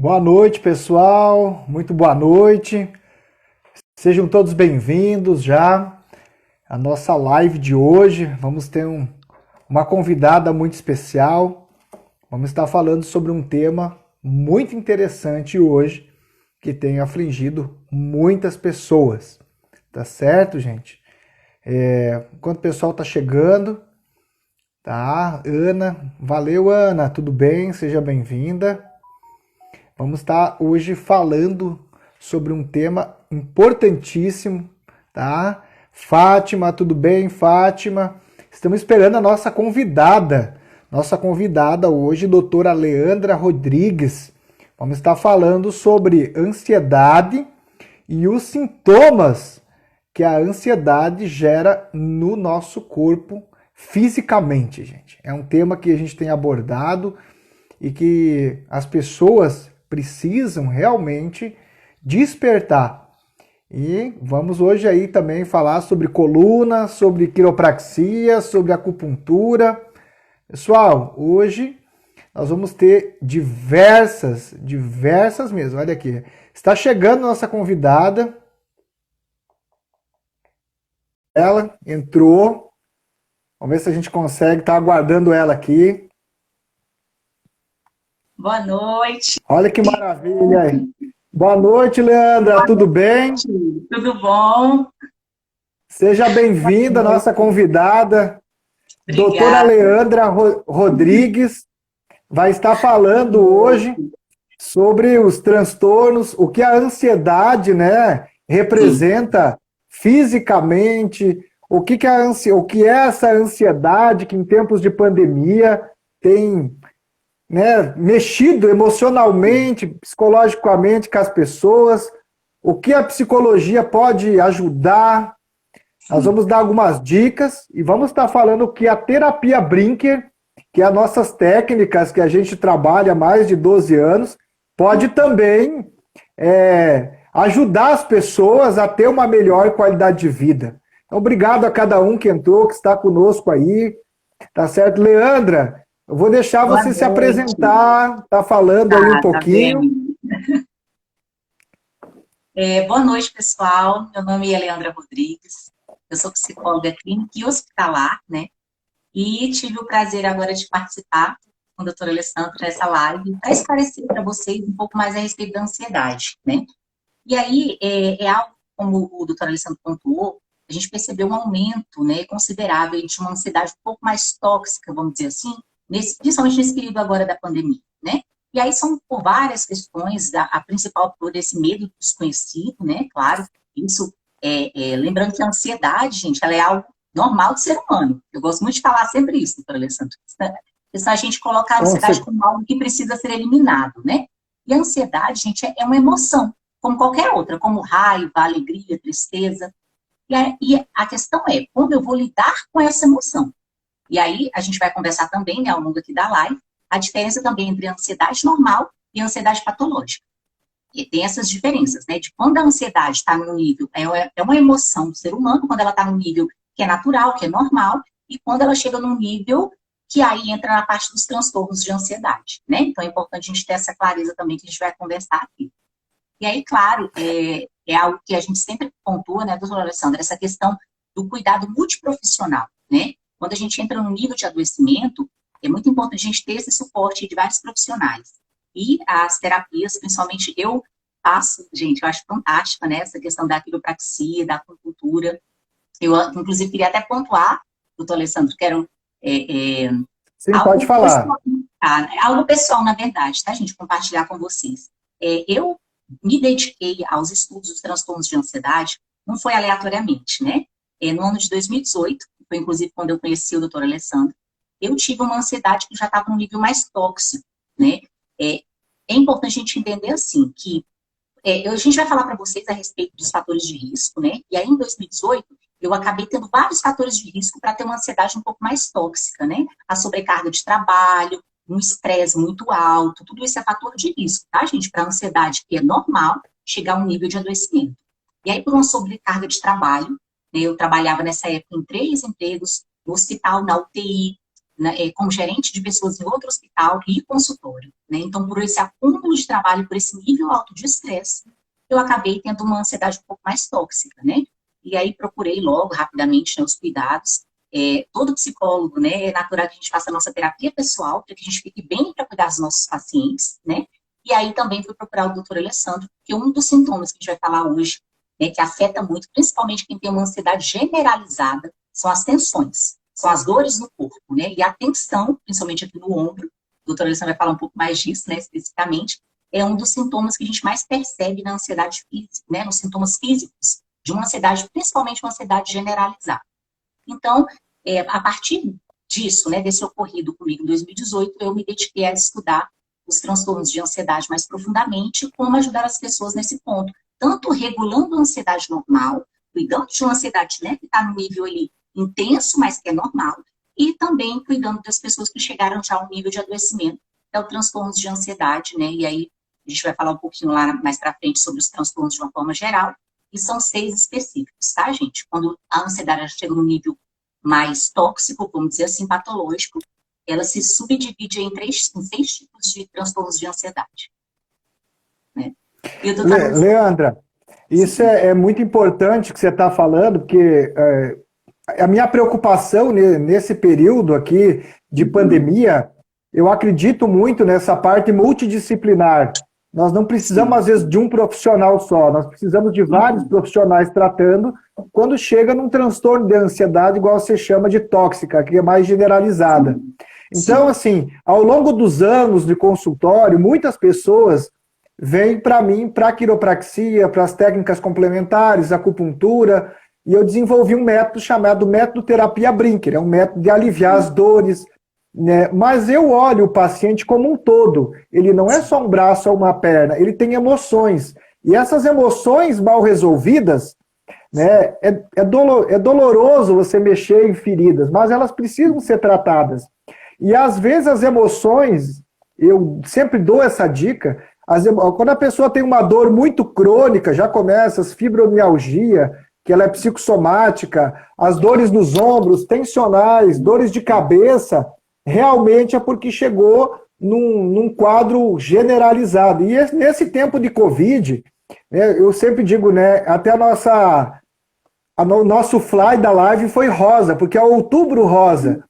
Boa noite, pessoal. Muito boa noite. Sejam todos bem-vindos já à nossa live de hoje. Vamos ter uma convidada muito especial. Vamos estar falando sobre um tema muito interessante hoje que tem afligido muitas pessoas. Tá certo, gente? Enquanto o pessoal tá chegando, tá? Ana, valeu, Ana. Tudo bem? Seja bem-vinda. Vamos estar hoje falando sobre um tema importantíssimo, tá? Fátima, tudo bem, Fátima? Estamos esperando a nossa convidada. Nossa convidada hoje, doutora Leandra Rodrigues. Vamos estar falando sobre ansiedade e os sintomas que a ansiedade gera no nosso corpo fisicamente, gente. É um tema que a gente tem abordado e que as pessoas precisam realmente despertar. E vamos hoje aí também falar sobre coluna, sobre quiropraxia, sobre acupuntura. Pessoal, hoje nós vamos ter diversas mesmo. Olha aqui, está chegando nossa convidada. Ela entrou. Vamos ver se a gente consegue, tá aguardando ela aqui. Boa noite. Olha que maravilha aí. Boa noite, Leandra. Tudo bem? Tudo bom? Seja bem-vinda, nossa convidada. Doutora Obrigada. Leandra Rodrigues vai estar falando hoje sobre os transtornos, o que a ansiedade, né, representa fisicamente, o que é essa ansiedade que em tempos de pandemia tem, né, mexido emocionalmente, psicologicamente com as pessoas, o que a psicologia pode ajudar. Nós vamos dar algumas dicas e vamos estar falando que a terapia Brinker, que é as nossas técnicas que a gente trabalha há mais de 12 anos, pode também ajudar as pessoas a ter uma melhor qualidade de vida. Então, obrigado a cada um que entrou, que está conosco aí. Tá certo? Leandra, eu vou deixar Boa você se noite. apresentar, tá falando aí um Tá pouquinho. bem. Boa noite, pessoal. Meu nome é Leandra Rodrigues. Eu sou psicóloga clínica e hospitalar, né? E tive o prazer agora de participar com a doutora Alessandra nessa live para esclarecer para vocês um pouco mais a respeito da ansiedade, né? E aí, é algo, como o doutor Alessandro pontuou, a gente percebeu um aumento, né, considerável de uma ansiedade um pouco mais tóxica, vamos dizer assim, principalmente nesse período agora da pandemia, né? E aí são por várias questões, a principal por esse medo do desconhecido, né? Claro, isso, lembrando que a ansiedade, gente, ela é algo normal do ser humano. Eu gosto muito de falar sempre isso, doutor Alessandro. Se a gente colocar a ansiedade como algo que precisa ser eliminado, né? E a ansiedade, gente, é uma emoção, como qualquer outra, como raiva, alegria, tristeza. E a questão é, como eu vou lidar com essa emoção? E aí, a gente vai conversar também, né, ao longo aqui da live, a diferença também entre a ansiedade normal e a ansiedade patológica. E tem essas diferenças, né, de quando a ansiedade está no nível, é uma emoção do ser humano, quando ela está no nível que é natural, que é normal, e quando ela chega num nível que aí entra na parte dos transtornos de ansiedade, né? Então, é importante a gente ter essa clareza também que a gente vai conversar aqui. E aí, claro, é algo que a gente sempre pontua, né, doutora Alessandra, essa questão do cuidado multiprofissional, né? Quando a gente entra no nível de adoecimento, é muito importante a gente ter esse suporte de vários profissionais. E as terapias, principalmente, eu faço, gente, eu acho fantástica, né, essa questão da quiropraxia, da acupuntura. Eu, inclusive, queria até pontuar, doutor Alessandro, quero Sim, pode algo falar. pessoal, algo pessoal, na verdade, tá, gente, compartilhar com vocês. Eu me dediquei aos estudos dos transtornos de ansiedade, não foi aleatoriamente, né? No ano de 2018, foi inclusive quando eu conheci o doutor Alessandro, eu tive uma ansiedade que já estava num nível mais tóxico, né? É importante a gente entender, assim, que a gente vai falar para vocês a respeito dos fatores de risco, né? E aí, em 2018, eu acabei tendo vários fatores de risco para ter uma ansiedade um pouco mais tóxica, né? A sobrecarga de trabalho, um estresse muito alto, tudo isso é fator de risco, tá, gente? Para a ansiedade, que é normal, chegar a um nível de adoecimento. E aí, por uma sobrecarga de trabalho, né, eu trabalhava nessa época em 3 empregos, no hospital, na UTI, né, como gerente de pessoas em outro hospital e consultório, né? Então, por esse acúmulo de trabalho, por esse nível alto de estresse, eu acabei tendo uma ansiedade um pouco mais tóxica, né? E aí procurei logo, rapidamente, né, os cuidados. Todo psicólogo, né, é natural que a gente faça a nossa terapia pessoal, para que a gente fique bem para cuidar dos nossos pacientes, né? E aí também fui procurar o doutor Alessandro, porque um dos sintomas que a gente vai falar hoje, né, que afeta muito, principalmente quem tem uma ansiedade generalizada, são as tensões, são as dores no corpo, né? E a tensão, principalmente aqui no ombro, o doutor Alessandro vai falar um pouco mais disso, né, especificamente, é um dos sintomas que a gente mais percebe na ansiedade física, né, nos sintomas físicos de uma ansiedade, principalmente uma ansiedade generalizada. Então, a partir disso, né, desse ocorrido comigo em 2018, eu me dediquei a estudar os transtornos de ansiedade mais profundamente, como ajudar as pessoas nesse ponto, tanto regulando a ansiedade normal, cuidando de uma ansiedade, né, que está no nível ali intenso, mas que é normal, e também cuidando das pessoas que chegaram já a um nível de adoecimento, que é o transtorno de ansiedade, né, e aí a gente vai falar um pouquinho lá mais para frente sobre os transtornos de uma forma geral, e são 6 específicos, tá, gente? Quando a ansiedade chega no nível mais tóxico, vamos dizer assim, patológico, ela se subdivide em 6 tipos de transtornos de ansiedade. Né? E o doutor... Leandra, isso é muito importante que você está falando, porque a minha preocupação nesse período aqui de pandemia, eu acredito muito nessa parte multidisciplinar. Nós não precisamos, às vezes, de um profissional só, nós precisamos de vários profissionais tratando quando chega num transtorno de ansiedade, igual você chama de tóxica, que é mais generalizada. Então, assim, ao longo dos anos de consultório, muitas pessoas vêm para mim para a quiropraxia, para as técnicas complementares, acupuntura, e eu desenvolvi um método chamado método terapia Brinker, é um método de aliviar as dores, né? Mas eu olho o paciente como um todo, ele não é só um braço ou uma perna, ele tem emoções, e essas emoções mal resolvidas, né, é doloroso você mexer em feridas, mas elas precisam ser tratadas. E às vezes as emoções, eu sempre dou essa dica, quando a pessoa tem uma dor muito crônica, já começa as fibromialgia, que ela é psicossomática, as dores nos ombros, tensionais, dores de cabeça, realmente é porque chegou num quadro generalizado. E nesse tempo de Covid, né, eu sempre digo, né, até o nosso fly da live foi rosa, porque é o outubro rosa.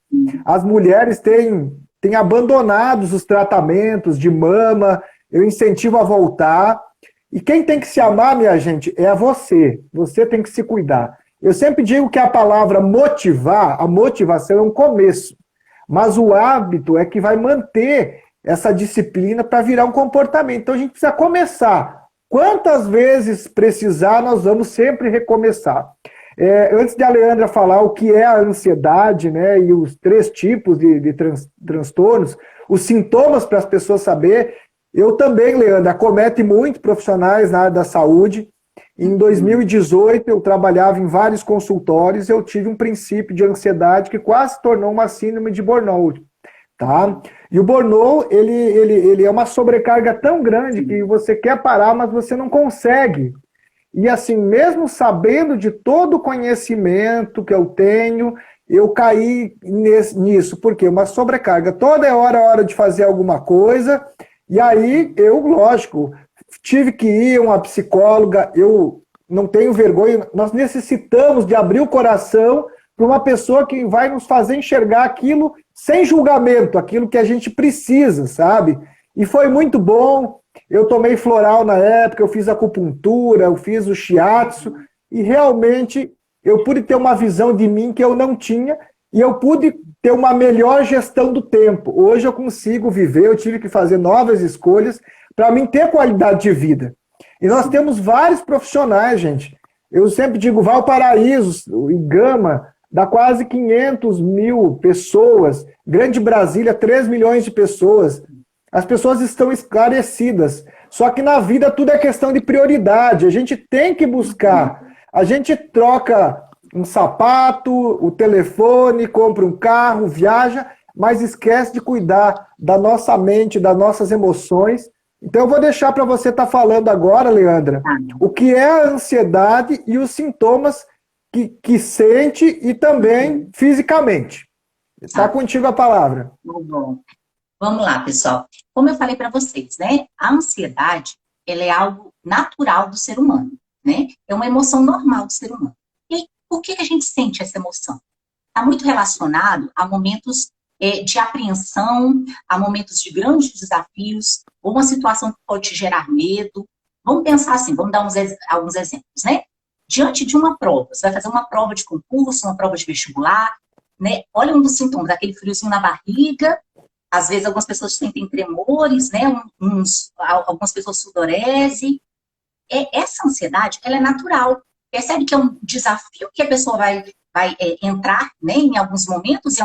As mulheres têm abandonado os tratamentos de mama, eu incentivo a voltar. E quem tem que se amar, minha gente, é você. Você tem que se cuidar. Eu sempre digo que a palavra motivar, a motivação é um começo. Mas o hábito é que vai manter essa disciplina para virar um comportamento. Então a gente precisa começar. Quantas vezes precisar, nós vamos sempre recomeçar. Antes de a Leandra falar o que é a ansiedade, né, e os 3 tipos de transtornos, os sintomas para as pessoas saberem, eu também, Leandra, acomete muito profissionais na área da saúde. Em 2018, eu trabalhava em vários consultórios, eu tive um princípio de ansiedade que quase se tornou uma síndrome de burnout. Tá? E o burnout, ele é uma sobrecarga tão grande que você quer parar, mas você não consegue. E assim, mesmo sabendo de todo o conhecimento que eu tenho, eu caí nisso. Por quê? Uma sobrecarga. Toda hora de fazer alguma coisa. E aí, lógico, tive que ir a uma psicóloga, eu não tenho vergonha, nós necessitamos de abrir o coração para uma pessoa que vai nos fazer enxergar aquilo sem julgamento, aquilo que a gente precisa, sabe? E foi muito bom, eu tomei floral na época, eu fiz acupuntura, eu fiz o shiatsu, e realmente eu pude ter uma visão de mim que eu não tinha, e eu pude ter uma melhor gestão do tempo. Hoje eu consigo viver, eu tive que fazer novas escolhas para mim ter qualidade de vida. E nós temos vários profissionais, gente. Eu sempre digo, Valparaíso e Gama dá quase 500 mil pessoas. Grande Brasília, 3 milhões de pessoas. As pessoas estão esclarecidas. Só que na vida tudo é questão de prioridade. A gente tem que buscar. A gente troca um sapato, o telefone, compra um carro, viaja, mas esquece de cuidar da nossa mente, das nossas emoções. Então eu vou deixar para você estar falando agora, Leandra, o que é a ansiedade e os sintomas que sente e também fisicamente. Está contigo a palavra. Bom, vamos lá, pessoal. Como eu falei para vocês, né? A ansiedade, ela é algo natural do ser humano, né? É uma emoção normal do ser humano. E por que a gente sente essa emoção? Está muito relacionado a momentos de apreensão, a momentos de grandes desafios, ou uma situação que pode te gerar medo. Vamos pensar assim, vamos dar alguns exemplos, né? Diante de uma prova, você vai fazer uma prova de concurso, uma prova de vestibular, né? Olha um dos sintomas, aquele friozinho na barriga, às vezes algumas pessoas sentem tremores, né? Algumas pessoas sudorese. Essa ansiedade, ela é natural. Percebe que é um desafio que a pessoa vai entrar, né, em alguns momentos, em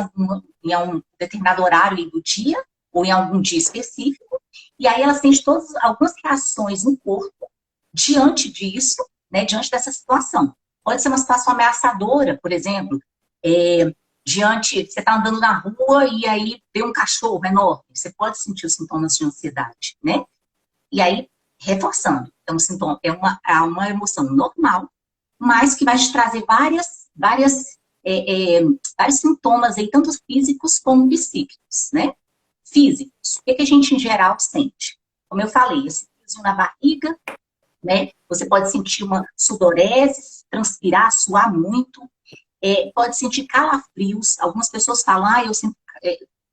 um determinado horário do dia, ou em algum dia específico, e aí ela sente algumas reações no corpo diante disso, né, diante dessa situação. Pode ser uma situação ameaçadora, por exemplo, você está andando na rua e aí vê um cachorro enorme, você pode sentir os sintomas de ansiedade, né? E aí, reforçando, é um sintoma, é uma emoção normal, mas que vai te trazer vários sintomas aí, tanto físicos como psíquicos, né? Físicos, o que a gente em geral sente? Como eu falei, esse friozinho na barriga, né? Você pode sentir uma sudorese, transpirar, suar muito, pode sentir calafrios. Algumas pessoas falam,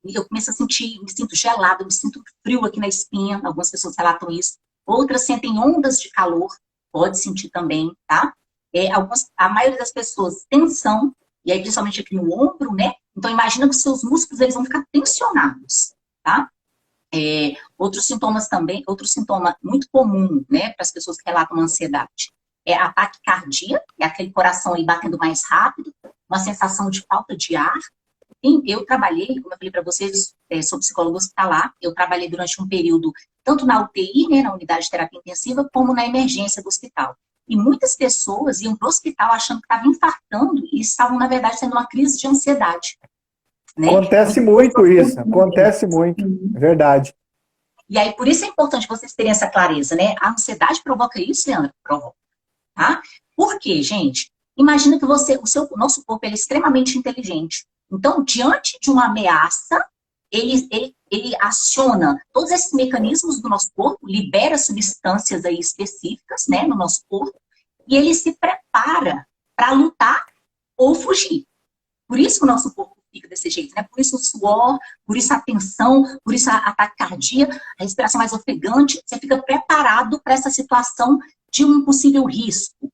eu começo a sentir, me sinto gelado, me sinto frio aqui na espinha. Algumas pessoas relatam isso. Outras sentem ondas de calor, pode sentir também, tá? A maioria das pessoas, tensão, e aí principalmente aqui no ombro, né? Então imagina que os seus músculos eles vão ficar tensionados, tá? Outro sintoma muito comum, né, para as pessoas que relatam ansiedade, é ataque cardíaco, é aquele coração aí batendo mais rápido, uma sensação de falta de ar. Eu trabalhei, como eu falei para vocês, sou psicóloga hospitalar, eu trabalhei durante um período, tanto na UTI, né, na unidade de terapia intensiva, como na emergência do hospital. E muitas pessoas iam para o hospital achando que estavam infartando e estavam, na verdade, tendo uma crise de ansiedade. Né? Acontece muito isso, acontece muito, é verdade. E aí, por isso é importante vocês terem essa clareza, né? A ansiedade provoca isso, Leandro? Provoca, tá? Por quê, gente? Imagina que o nosso corpo ele é extremamente inteligente. Então, diante de uma ameaça, ele aciona todos esses mecanismos do nosso corpo, libera substâncias aí específicas, né, no nosso corpo, e ele se prepara para lutar ou fugir. Por isso que o nosso corpo fica desse jeito, né? Por isso o suor, por isso a tensão, por isso a taquicardia, a respiração mais ofegante, você fica preparado para essa situação de um possível risco.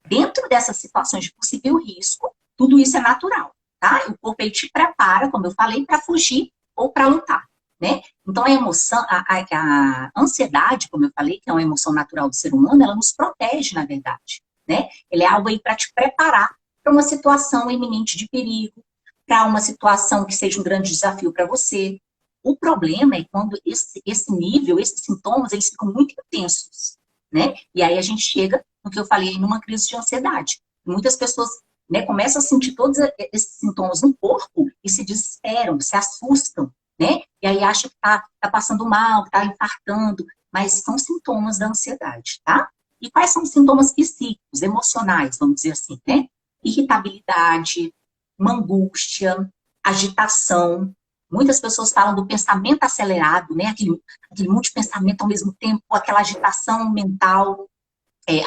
Dentro dessas situações de possível risco, tudo isso é natural, tá? O corpo ele te prepara, como eu falei, para fugir ou para lutar, né? Então a emoção, a ansiedade, como eu falei, que é uma emoção natural do ser humano, ela nos protege, na verdade, né? Ele é algo aí para te preparar para uma situação iminente de perigo, para uma situação que seja um grande desafio para você. O problema é quando esse nível, esses sintomas, eles ficam muito intensos, né? E aí a gente chega no que eu falei, numa crise de ansiedade. Muitas pessoas, né, começam a sentir todos esses sintomas no corpo e se desesperam, se assustam, né? E aí acham que tá passando mal, que tá infartando, mas são sintomas da ansiedade, tá? E quais são os sintomas psíquicos, emocionais, vamos dizer assim, né? Irritabilidade, uma angústia, agitação. Muitas pessoas falam do pensamento acelerado, né? Aquele multipensamento ao mesmo tempo, aquela agitação mental.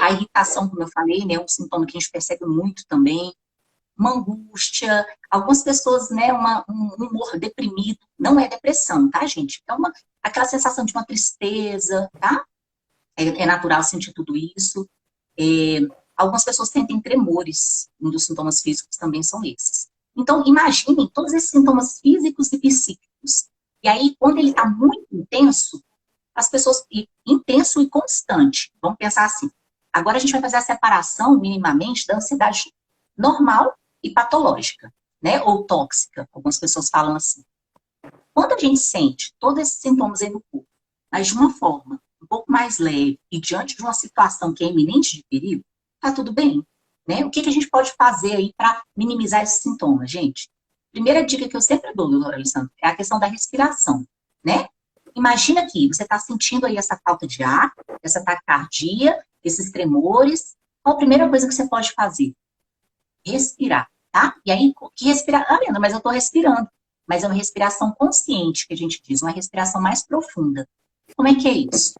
A irritação, como eu falei, né? É um sintoma que a gente percebe muito também. Uma angústia. Algumas pessoas, né? Um humor deprimido. Não é depressão, tá, gente? É aquela sensação de uma tristeza, tá? É natural sentir tudo isso. Algumas pessoas sentem tremores. Um dos sintomas físicos também são esses. Então, imaginem todos esses sintomas físicos e psíquicos. E aí, quando ele está muito intenso, as pessoas... Intenso e constante. Vamos pensar assim. Agora a gente vai fazer a separação, minimamente, da ansiedade normal e patológica, né? Ou tóxica, algumas pessoas falam assim. Quando a gente sente todos esses sintomas aí no corpo, mas de uma forma um pouco mais leve e diante de uma situação que é iminente de perigo, tá tudo bem, né? O que a gente pode fazer aí para minimizar esses sintomas, gente? Primeira dica que eu sempre dou, doutora Alessandra, é a questão da respiração, né? Imagina que você está sentindo aí essa falta de ar, essa taquicardia, esses tremores. Qual a primeira coisa que você pode fazer? Respirar. tá? E aí, que respirar? Ah, Leandra, mas eu tô respirando. Mas é uma respiração consciente, que a gente diz, uma respiração mais profunda. Como é que é isso?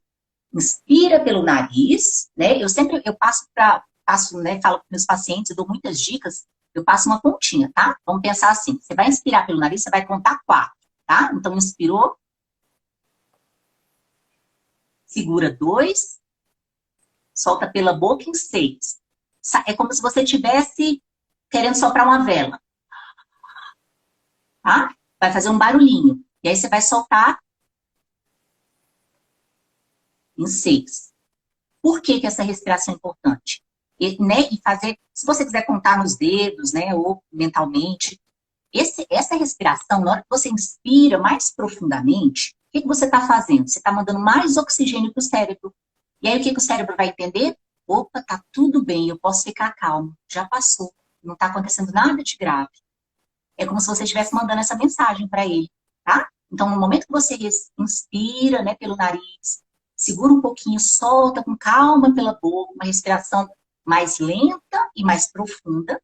Inspira pelo nariz, né? Eu passo, né, falo para meus pacientes, eu dou muitas dicas, eu passo uma continha, tá? Vamos pensar assim, você vai inspirar pelo nariz, você vai contar 4, tá? Então, inspirou, segura 2, solta pela boca em 6. É como se você estivesse querendo soprar uma vela, tá? Vai fazer um barulhinho. E aí você vai soltar em 6. Por que que essa respiração é importante? E fazer, se você quiser contar nos dedos, né, ou mentalmente, essa respiração, na hora que você inspira mais profundamente, o que que você está fazendo? Você está mandando mais oxigênio para o cérebro. E aí o que que o cérebro vai entender? Opa, tá tudo bem, eu posso ficar calmo, já passou, não está acontecendo nada de grave. É como se você estivesse mandando essa mensagem para ele, tá? Então, no momento que você inspira, né, pelo nariz, segura um pouquinho, solta com calma pela boca, uma respiração mais lenta e mais profunda.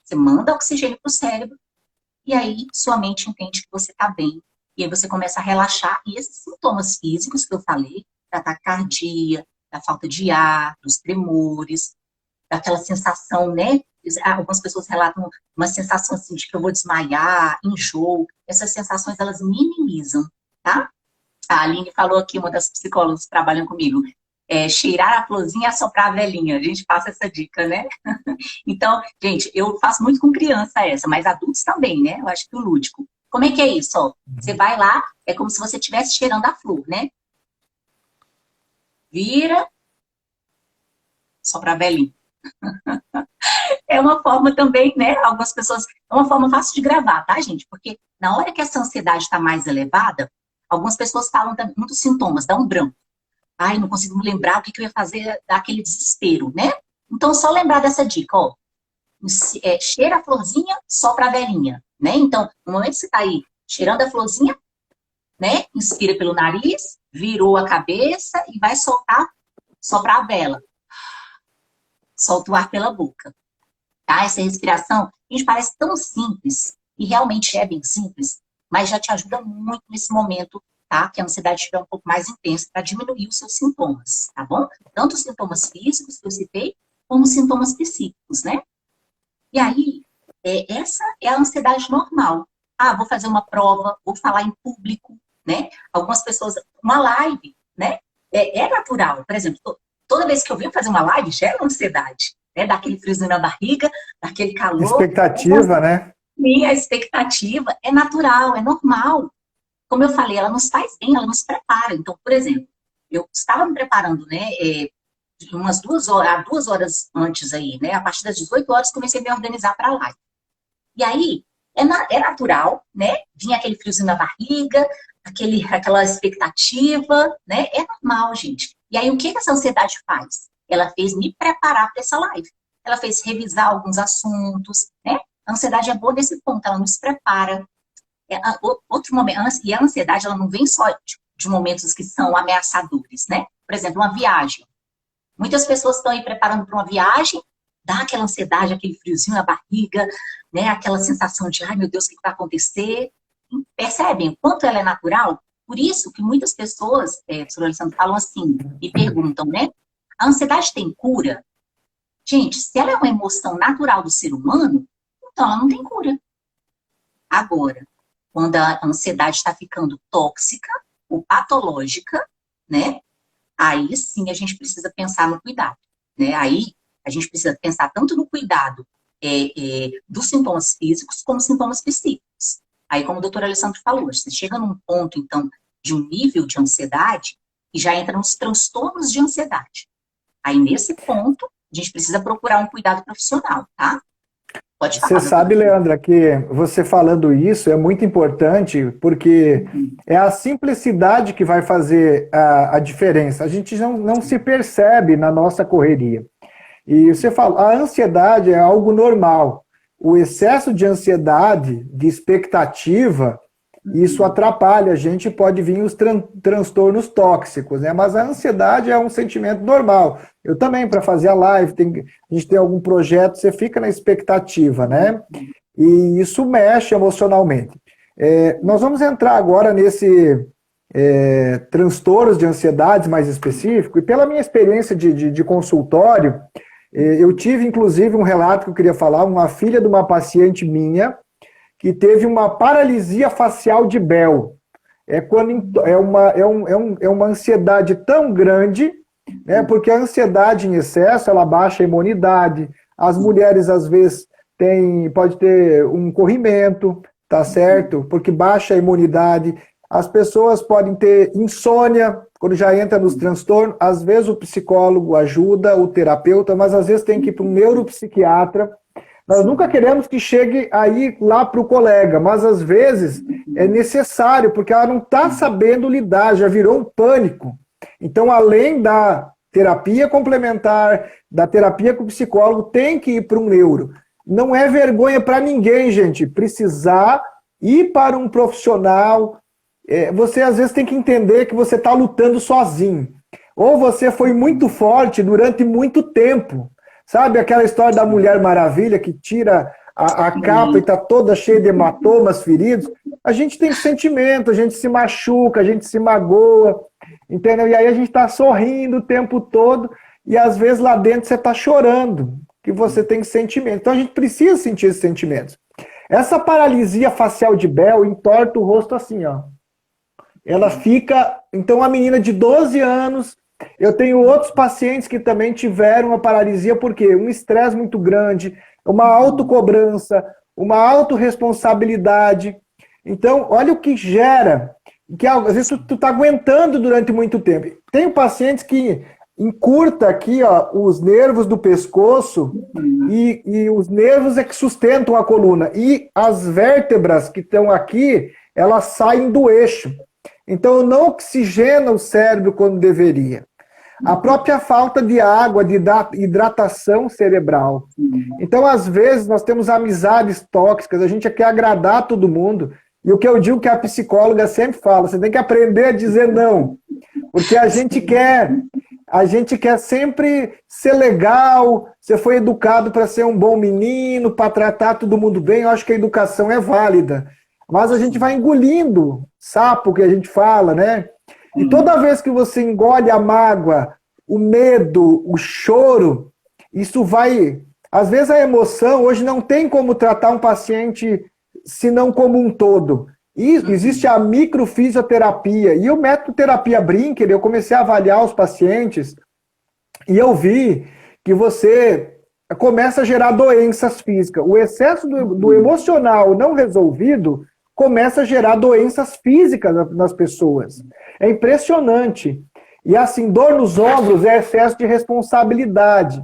Você manda oxigênio para o cérebro e aí sua mente entende que você está bem. E aí você começa a relaxar. E esses sintomas físicos que eu falei, da taquicardia, da falta de ar, dos tremores, daquela sensação, né? Algumas pessoas relatam uma sensação assim de que eu vou desmaiar, enjoo. Essas sensações, elas minimizam, tá? A Aline falou aqui, uma das psicólogas que trabalham comigo, cheirar a florzinha e assoprar a velhinha. A gente passa essa dica, né? Então, gente, eu faço muito com criança essa, mas adultos também, né? Eu acho que o lúdico. Como é que é isso? Ó, você vai lá, é como se você estivesse cheirando a flor, né? Vira, sopra a velhinha. É uma forma também, né? Algumas pessoas. É uma forma fácil de gravar, tá, gente? Porque na hora que essa ansiedade está mais elevada, algumas pessoas falam muitos sintomas, dá um branco. Ai, não consigo me lembrar o que eu ia fazer, daquele desespero, né? Então, só lembrar dessa dica, ó. Cheira a florzinha, sopra a velhinha, né? Então, no momento que você tá aí cheirando a florzinha, né? Inspira pelo nariz, virou a cabeça e vai soprar a vela. Solta o ar pela boca. Tá? Essa respiração, a gente parece tão simples, e realmente é bem simples, mas já te ajuda muito nesse momento, tá? Que a ansiedade estiver um pouco mais intensa para diminuir os seus sintomas, tá bom? Tanto os sintomas físicos que eu citei, como os sintomas psíquicos, né? E aí, essa é a ansiedade normal. Ah, vou fazer uma prova, vou falar em público, né? Algumas pessoas, uma live, né? É natural. Por exemplo, toda vez que eu venho fazer uma live, gera ansiedade. Né, daquele friozinho na barriga, daquele calor. Expectativa, né? Sim, a expectativa é natural, é normal. Como eu falei, ela nos faz bem, ela nos prepara. Então, por exemplo, eu estava me preparando, né, umas 2 horas antes aí, né, a partir das 18 horas comecei a me organizar para a live. E aí, é natural, né, vinha aquele friozinho na barriga, aquela expectativa, né, é normal, gente. E aí, o que essa ansiedade faz? Ela fez me preparar para essa live. Ela fez revisar alguns assuntos, né? A ansiedade é boa nesse ponto, ela nos prepara. Outro momento, e a ansiedade, ela não vem só de momentos que são ameaçadores, né? Por exemplo, uma viagem. Muitas pessoas estão aí preparando para uma viagem, dá aquela ansiedade, aquele friozinho na barriga, né? Aquela sensação de, ai meu Deus, o que vai acontecer? Percebem o quanto ela é natural? Por isso que muitas pessoas, professor Alessandro, falam assim, e perguntam, né? A ansiedade tem cura? Gente, se ela é uma emoção natural do ser humano, então ela não tem cura. Agora, quando a ansiedade está ficando tóxica ou patológica, né? Aí sim a gente precisa pensar no cuidado, né? Aí a gente precisa pensar tanto no cuidado dos sintomas físicos como sintomas psíquicos. Aí, como o doutor Alessandro falou, você chega num ponto, então, de um nível de ansiedade e já entra nos transtornos de ansiedade. Aí, nesse ponto, a gente precisa procurar um cuidado profissional, tá? Pode falar. Você sabe, Leandra, que você falando isso é muito importante, porque é a simplicidade que vai fazer a diferença. A gente não se percebe na nossa correria. E você fala, a ansiedade é algo normal. O excesso de ansiedade, de expectativa, isso atrapalha, a gente pode vir os transtornos tóxicos, né? Mas a ansiedade é um sentimento normal. Eu também, para fazer a live, a gente tem algum projeto, você fica na expectativa, né? e isso mexe emocionalmente. Nós vamos entrar agora nesse transtornos de ansiedade mais específico, e pela minha experiência de consultório, eu tive inclusive um relato que eu queria falar, uma filha de uma paciente minha, que teve uma paralisia facial de Bell. É uma ansiedade tão grande, né, porque a ansiedade em excesso, ela baixa a imunidade, as mulheres às vezes pode ter um corrimento, tá certo? Porque baixa a imunidade, as pessoas podem ter insônia, quando já entra nos transtornos, às vezes o psicólogo ajuda, o terapeuta, mas às vezes tem que ir para um neuropsiquiatra. Nós nunca queremos que chegue aí lá para o colega, mas às vezes é necessário, porque ela não está sabendo lidar, já virou um pânico. Então, além da terapia complementar, da terapia com o psicólogo, tem que ir para um neuro. Não é vergonha para ninguém, gente, precisar ir para um profissional. Você às vezes tem que entender que você está lutando sozinho. Ou você foi muito forte durante muito tempo. Sabe aquela história da Mulher Maravilha que tira a capa e está toda cheia de hematomas, feridos? A gente tem sentimento, a gente se machuca, a gente se magoa, entendeu? E aí a gente está sorrindo o tempo todo e às vezes lá dentro você está chorando, que você tem sentimento. Então a gente precisa sentir esses sentimentos. Essa paralisia facial de Bell entorta o rosto assim, ó. Ela fica... Então a menina de 12 anos... Eu tenho outros pacientes que também tiveram a paralisia, porque um estresse muito grande, uma autocobrança, uma autorresponsabilidade. Então, olha o que gera, que às vezes tu está aguentando durante muito tempo. Tenho pacientes que encurta aqui, ó, os nervos do pescoço e os nervos é que sustentam a coluna. E as vértebras que estão aqui, elas saem do eixo. Então, não oxigena o cérebro quando deveria. A própria falta de água, de hidratação cerebral. Então, às vezes, nós temos amizades tóxicas, a gente quer agradar todo mundo. E o que eu digo que a psicóloga sempre fala, você tem que aprender a dizer não. Porque a gente quer sempre ser legal, você foi educado para ser um bom menino, para tratar todo mundo bem, eu acho que a educação é válida. Mas a gente vai engolindo sapo, que a gente fala, né? E toda vez que você engole a mágoa, o medo, o choro, isso vai... Às vezes a emoção, hoje não tem como tratar um paciente senão como um todo. E existe a microfisioterapia. E o método terapia Brinker, eu comecei a avaliar os pacientes e eu vi que você começa a gerar doenças físicas. O excesso do emocional não resolvido começa a gerar doenças físicas nas pessoas. É impressionante. E assim, dor nos ombros é excesso de responsabilidade.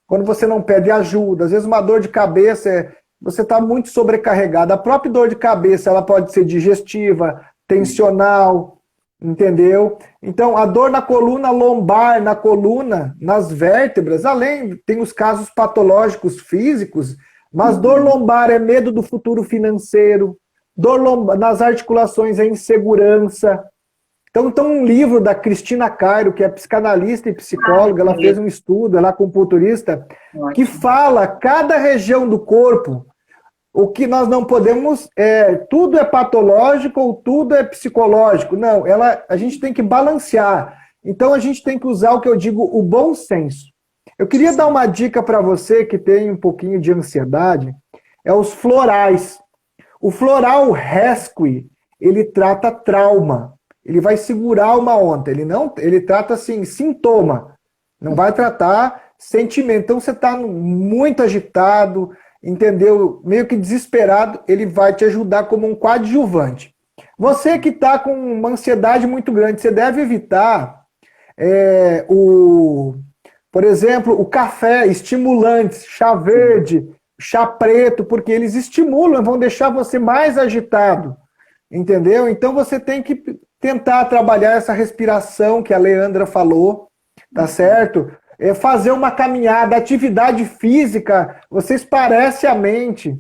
Quando você não pede ajuda, às vezes uma dor de cabeça, você está muito sobrecarregado. A própria dor de cabeça, ela pode ser digestiva, tensional, entendeu? Então, a dor na coluna lombar, na coluna, nas vértebras, além, tem os casos patológicos físicos, mas dor lombar é medo do futuro financeiro, dor lombar, nas articulações é insegurança. Então, um livro da Cristina Cairo, que é psicanalista e psicóloga, ela fez um estudo, ela é acupunturista, que fala cada região do corpo, o que nós não podemos, tudo é patológico ou tudo é psicológico. Não, a gente tem que balancear. Então, a gente tem que usar o que eu digo, o bom senso. Eu queria dar uma dica para você que tem um pouquinho de ansiedade, é os florais. O floral rescue, ele trata trauma. Ele vai segurar uma onda. Ele trata assim, sintoma. Não vai tratar sentimento. Então você está muito agitado, entendeu? Meio que desesperado, ele vai te ajudar como um coadjuvante. Você que está com uma ansiedade muito grande, você deve evitar por exemplo, o café, estimulantes, chá verde, chá preto, porque eles estimulam, vão deixar você mais agitado, entendeu? Então você tem que tentar trabalhar essa respiração que a Leandra falou, tá certo? Fazer uma caminhada, atividade física, você esparece a mente.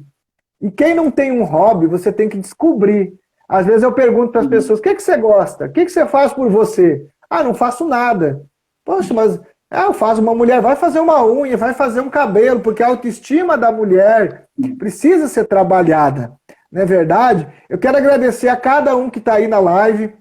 E quem não tem um hobby, você tem que descobrir. Às vezes eu pergunto para as pessoas, o que você gosta? O que você faz por você? Ah, não faço nada. Poxa, mas Uma mulher vai fazer uma unha, vai fazer um cabelo, porque a autoestima da mulher precisa ser trabalhada, não é verdade? Eu quero agradecer a cada um que está aí na live,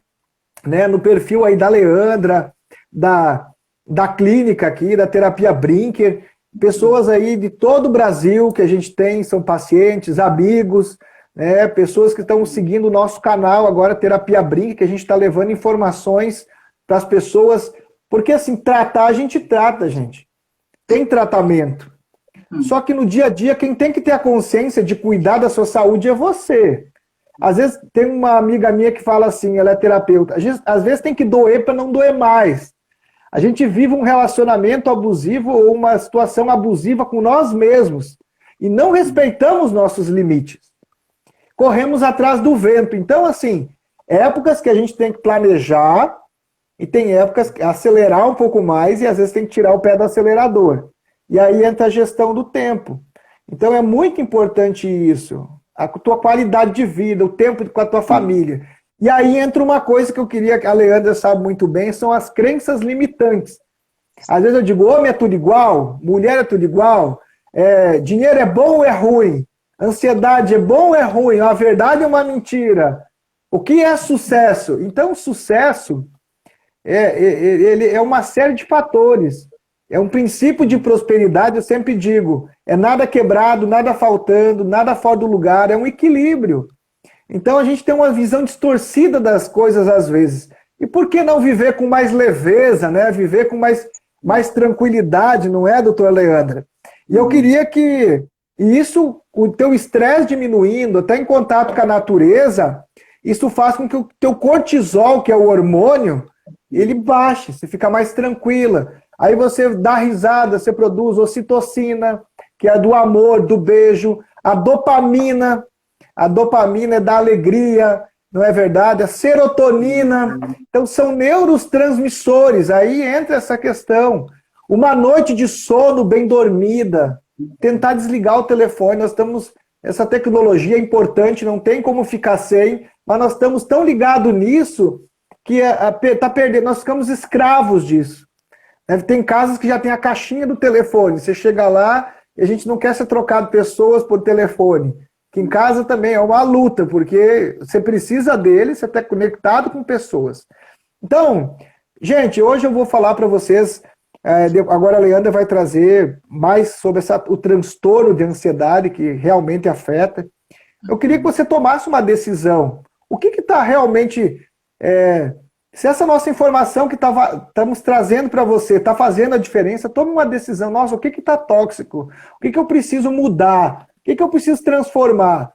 né, no perfil aí da Leandra, da clínica aqui, da Terapia Brinker, pessoas aí de todo o Brasil que a gente tem, são pacientes, amigos, né, pessoas que estão seguindo o nosso canal agora, Terapia Brinker, que a gente está levando informações para as pessoas. Porque, assim, tratar, a gente trata, gente. Tem tratamento. Só que no dia a dia, quem tem que ter a consciência de cuidar da sua saúde é você. Às vezes, tem uma amiga minha que fala assim, ela é terapeuta, às vezes tem que doer para não doer mais. A gente vive um relacionamento abusivo ou uma situação abusiva com nós mesmos e não respeitamos nossos limites. Corremos atrás do vento. Então, assim, épocas que a gente tem que planejar, e tem épocas que acelerar um pouco mais e às vezes tem que tirar o pé do acelerador. E aí entra a gestão do tempo. Então é muito importante isso. A tua qualidade de vida, o tempo com a tua família. E aí entra uma coisa que eu queria, que a Leandra sabe muito bem, são as crenças limitantes. Às vezes eu digo, homem é tudo igual, mulher é tudo igual, dinheiro é bom ou é ruim? Ansiedade é bom ou é ruim? A verdade é uma mentira? O que é sucesso? Então sucesso ele é uma série de fatores. É um princípio de prosperidade, eu sempre digo, é nada quebrado, nada faltando, nada fora do lugar, é um equilíbrio. Então a gente tem uma visão distorcida das coisas às vezes. E por que não viver com mais leveza, né? Viver com mais tranquilidade, não é, doutora Leandra? E eu queria que isso, o teu estresse diminuindo, até em contato com a natureza, isso faz com que o teu cortisol, que é o hormônio, ele baixa, você fica mais tranquila. Aí você dá risada, você produz ocitocina, que é do amor, do beijo. A dopamina é da alegria, não é verdade? A serotonina. Então são neurotransmissores, aí entra essa questão. Uma noite de sono bem dormida, tentar desligar o telefone, essa tecnologia é importante, não tem como ficar sem, mas nós estamos tão ligados nisso que tá perdendo, nós ficamos escravos disso. Tem casas que já tem a caixinha do telefone, você chega lá e a gente não quer ser trocado pessoas por telefone. Que em casa também é uma luta, porque você precisa dele, você está conectado com pessoas. Então, gente, hoje eu vou falar para vocês, agora a Leandra vai trazer mais sobre o transtorno de ansiedade que realmente afeta. Eu queria que você tomasse uma decisão. O que está realmente... se essa nossa informação que estamos trazendo para você está fazendo a diferença, tome uma decisão. Nossa, o que está tóxico? O que eu preciso mudar? O que eu preciso transformar?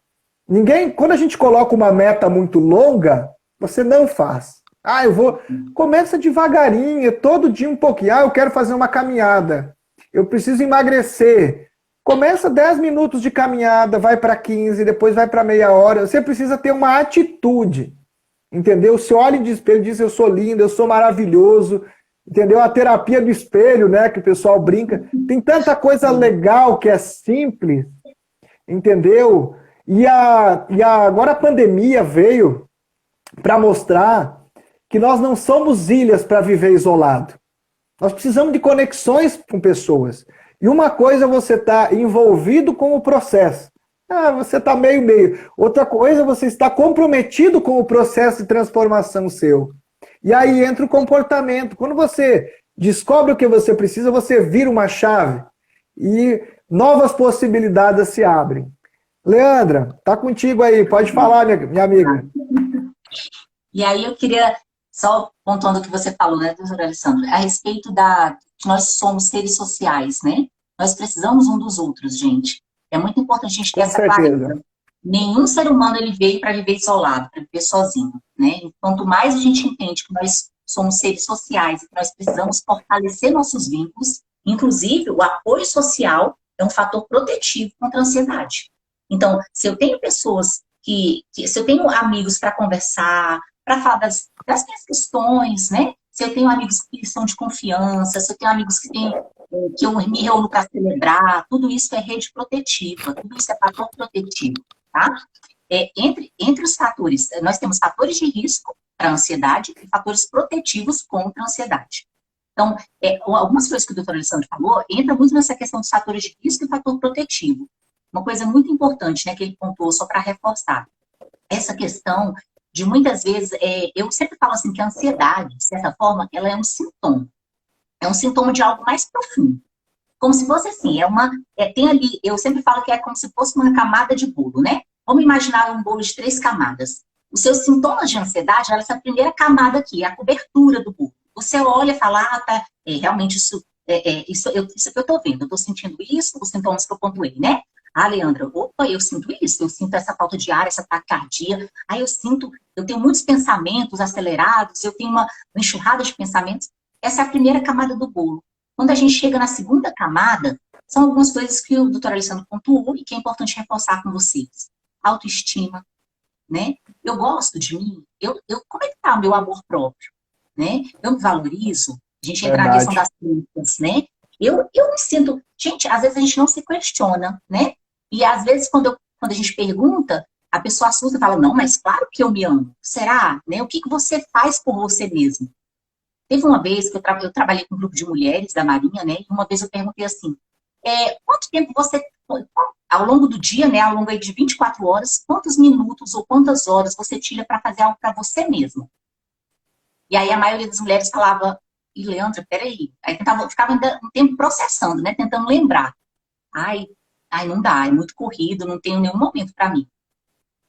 Quando a gente coloca uma meta muito longa, você não faz. Começa devagarinho, todo dia um pouquinho. Eu quero fazer uma caminhada. Eu preciso emagrecer. Começa 10 minutos de caminhada, vai para 15, depois vai para meia hora. Você precisa ter uma atitude. Entendeu? Você olha de espelho e diz, eu sou lindo, eu sou maravilhoso. Entendeu? A terapia do espelho, né, que o pessoal brinca. Tem tanta coisa legal que é simples. Entendeu? Agora a pandemia veio para mostrar que nós não somos ilhas para viver isolado. Nós precisamos de conexões com pessoas. E uma coisa é você estar envolvido com o processo. Você está meio. Outra coisa é você estar comprometido com o processo de transformação seu. E aí entra o comportamento. Quando você descobre o que você precisa, você vira uma chave. E novas possibilidades se abrem. Leandra, tá contigo aí. Pode falar, minha amiga. E aí eu queria, só pontuando o que você falou, né, doutora Alessandra, a respeito que nós somos seres sociais, né? Nós precisamos um dos outros, gente. É muito importante a gente ter essa clareza. Nenhum ser humano ele veio para viver isolado, para viver sozinho, né? E quanto mais a gente entende que nós somos seres sociais e que nós precisamos fortalecer nossos vínculos, inclusive o apoio social é um fator protetivo contra a ansiedade. Então, se eu tenho pessoas se eu tenho amigos para conversar, para falar das minhas questões, né? Se eu tenho amigos que são de confiança, se eu tenho amigos que eu me reúno para celebrar, tudo isso é rede protetiva, tudo isso é fator protetivo, tá? Entre os fatores, nós temos fatores de risco para a ansiedade e fatores protetivos contra a ansiedade. Então, algumas coisas que o doutor Alessandro falou, entra muito nessa questão dos fatores de risco e fator protetivo. Uma coisa muito importante, né, que ele pontuou, só para reforçar, essa questão de muitas vezes, eu sempre falo assim, que a ansiedade, de certa forma, ela é um sintoma de algo mais profundo. Como se fosse assim, tem ali, eu sempre falo que é como se fosse uma camada de bolo, né? Vamos imaginar um bolo de 3 camadas. Os seus sintomas de ansiedade, essa primeira camada aqui, a cobertura do bolo. Você olha e fala, tá, realmente isso que eu tô vendo, eu tô sentindo isso, os sintomas que eu pontuei, né? Ah, Leandra, opa, eu sinto isso, eu sinto essa falta de ar, essa taquicardia, eu tenho muitos pensamentos acelerados, eu tenho uma enxurrada de pensamentos. Essa é a primeira camada do bolo. Quando a gente chega na segunda camada, são algumas coisas que o doutor Alessandro pontuou e que é importante reforçar com vocês. Autoestima, né? Eu gosto de mim, como é que tá o meu amor próprio, né? Eu me valorizo, a gente entra na questão Verdade. das crenças, né? Eu me sinto, gente, às vezes a gente não se questiona, né? E às vezes quando a gente pergunta, a pessoa assusta e fala, não, mas claro que eu me amo. Será? Né? O que você faz por você mesmo? Teve uma vez que eu trabalhei com um grupo de mulheres da Marinha, né? E uma vez eu perguntei assim, quanto tempo você, ao longo do dia, né? Ao longo aí de 24 horas, quantos minutos ou quantas horas você tira para fazer algo para você mesmo? E aí a maioria das mulheres falava, e Leandra, peraí. Aí ficava ainda um tempo processando, né? Tentando lembrar. Ai, não dá, é muito corrido, não tenho nenhum momento para mim.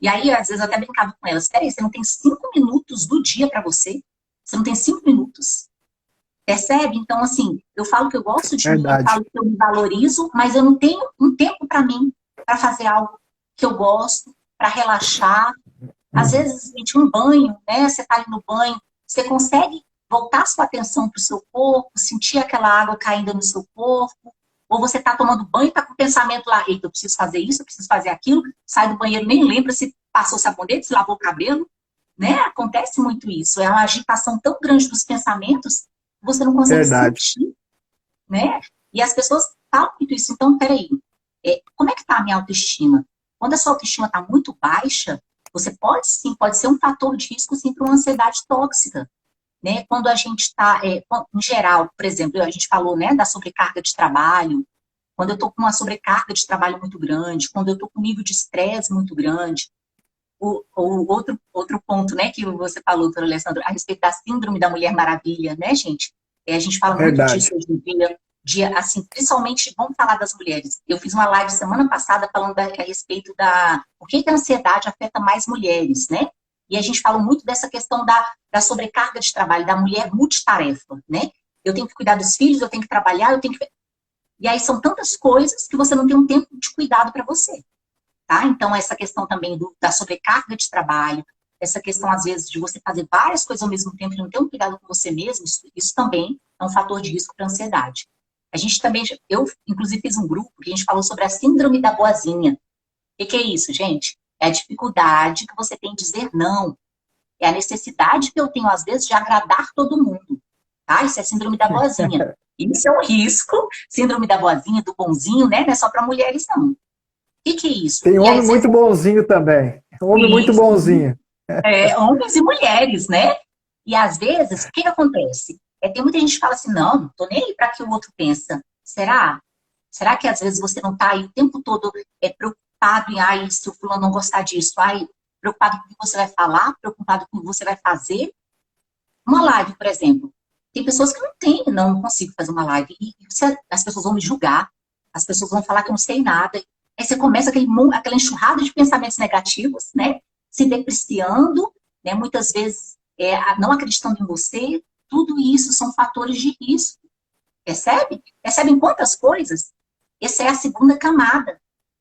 E aí, às vezes, eu até brincava com elas, peraí, você não tem 5 minutos do dia para você? Você não tem 5 minutos. Percebe? Então, assim, eu falo que eu gosto de mim, eu Verdade. falo que eu me valorizo, mas eu não tenho um tempo para mim, para fazer algo que eu gosto, para relaxar. Às vezes, gente, um banho, né? Você tá ali no banho, você consegue voltar sua atenção para o seu corpo, sentir aquela água caindo no seu corpo, ou você tá tomando banho e tá com o pensamento lá, eita, eu preciso fazer isso, eu preciso fazer aquilo, sai do banheiro, nem lembra se passou sabonete, se lavou o cabelo, né? Acontece muito isso. É uma agitação tão grande dos pensamentos que você não consegue Verdade. sentir, né? E as pessoas falam muito isso. Então, peraí, como é que tá a minha autoestima? Quando a sua autoestima está muito baixa, você pode ser um fator de risco, sim, para uma ansiedade tóxica, né? Quando a gente está, em geral, por exemplo, a gente falou, né, da sobrecarga de trabalho, quando eu estou com uma sobrecarga de trabalho muito grande, quando eu estou com um nível de estresse muito grande, outro ponto, né, que você falou, doutora Alessandro, a respeito da síndrome da Mulher Maravilha, né, gente? A gente fala muito disso Verdade. hoje em dia, assim, principalmente, vamos falar das mulheres. Eu fiz uma live semana passada falando a respeito por que a ansiedade afeta mais mulheres, né? E a gente fala muito dessa questão da sobrecarga de trabalho, da mulher multitarefa, né? Eu tenho que cuidar dos filhos, eu tenho que trabalhar, eu tenho que... E aí são tantas coisas que você não tem um tempo de cuidado para você. Tá? Então, essa questão também da sobrecarga de trabalho, essa questão, às vezes, de você fazer várias coisas ao mesmo tempo e não ter um cuidado com você mesmo, isso também é um fator de risco para ansiedade. A gente também, eu, inclusive, fiz um grupo que a gente falou sobre a síndrome da boazinha. O que é isso, gente? É a dificuldade que você tem de dizer não. É a necessidade que eu tenho, às vezes, de agradar todo mundo. Tá? Isso é síndrome da boazinha. Isso é um risco, síndrome da boazinha, do bonzinho, né? Não é só para mulheres, não. O que é isso? Tem E homem às vezes muito bonzinho também. Homem muito isso, bonzinho. homens e mulheres, né? E às vezes, o que acontece? Tem muita gente que fala assim, não, não tô nem aí para que o outro pensa. Será? Será que às vezes você não tá aí o tempo todo preocupado em, ai, se o fulano não gostar disso, ai, preocupado com o que você vai falar, preocupado com o que você vai fazer? Uma live, por exemplo. Tem pessoas que não consigo fazer uma live. E as pessoas vão me julgar, as pessoas vão falar que eu não sei nada. Aí você começa aquela enxurrada de pensamentos negativos, né? Se depreciando, né? Muitas vezes não acreditando em você. Tudo isso são fatores de risco. Percebe? Percebem quantas coisas? Essa é a segunda camada,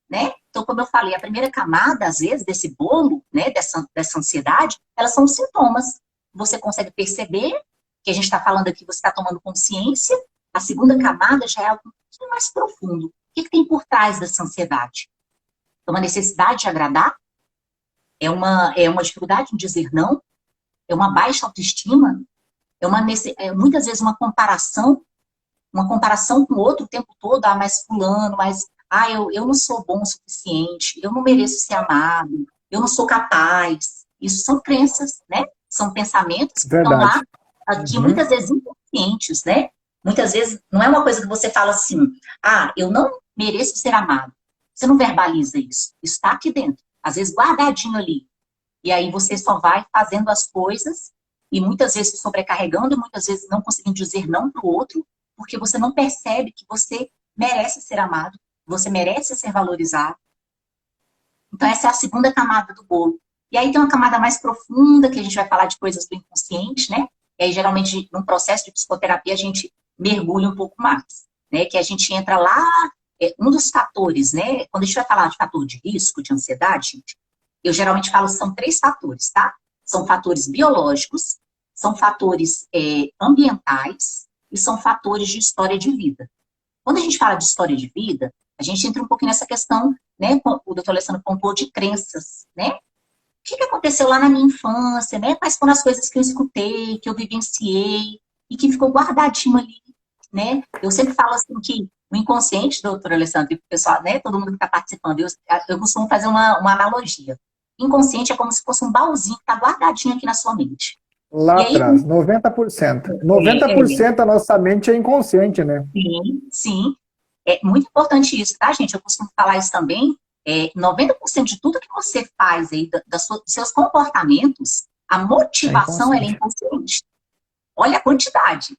né? Então, como eu falei, a primeira camada, às vezes, desse bolo, né? Dessa ansiedade, elas são os sintomas. Você consegue perceber que a gente está falando aqui, você está tomando consciência. A segunda camada já é algo um pouquinho mais profundo. O que tem por trás dessa ansiedade? É uma necessidade de agradar? É uma dificuldade em dizer não? É uma baixa autoestima? Muitas vezes uma comparação com o outro o tempo todo, mas fulano, eu não sou bom o suficiente, eu não mereço ser amado, eu não sou capaz. Isso são crenças, né? São pensamentos que estão lá, Verdade. que Uhum. muitas vezes inconscientes, né? Muitas vezes não é uma coisa que você fala assim, ah, eu não mereço ser amado. Você não verbaliza isso. Isso está aqui dentro. Às vezes guardadinho ali. E aí você só vai fazendo as coisas e muitas vezes se sobrecarregando e muitas vezes não conseguindo dizer não para o outro, porque você não percebe que você merece ser amado, você merece ser valorizado. Então essa é a segunda camada do bolo. E aí tem uma camada mais profunda, que a gente vai falar de coisas do inconsciente, né? E aí geralmente num processo de psicoterapia a gente mergulha um pouco mais, né? Que a gente entra lá, um dos fatores, né? Quando a gente vai falar de fator de risco, de ansiedade, gente, eu geralmente falo que são 3 fatores, tá? São fatores biológicos, são fatores ambientais e são fatores de história de vida. Quando a gente fala de história de vida, a gente entra um pouquinho nessa questão, né? O doutor Alessandro pontuou de crenças, né? O que aconteceu lá na minha infância, né? Quais foram as coisas que eu escutei, que eu vivenciei e que ficou guardadinho ali, né? Eu sempre falo assim que o inconsciente, doutor Alessandro, e o pessoal, né? Todo mundo que está participando, eu costumo fazer uma analogia. Inconsciente é como se fosse um baúzinho que está guardadinho aqui na sua mente. Lá E aí, atrás, 90%. 90% da nossa mente é inconsciente, né? sim, sim. É muito importante isso, tá, gente? Eu costumo falar isso também. 90% de tudo que você faz aí, dos seus comportamentos, a motivação ela é inconsciente. Olha a quantidade.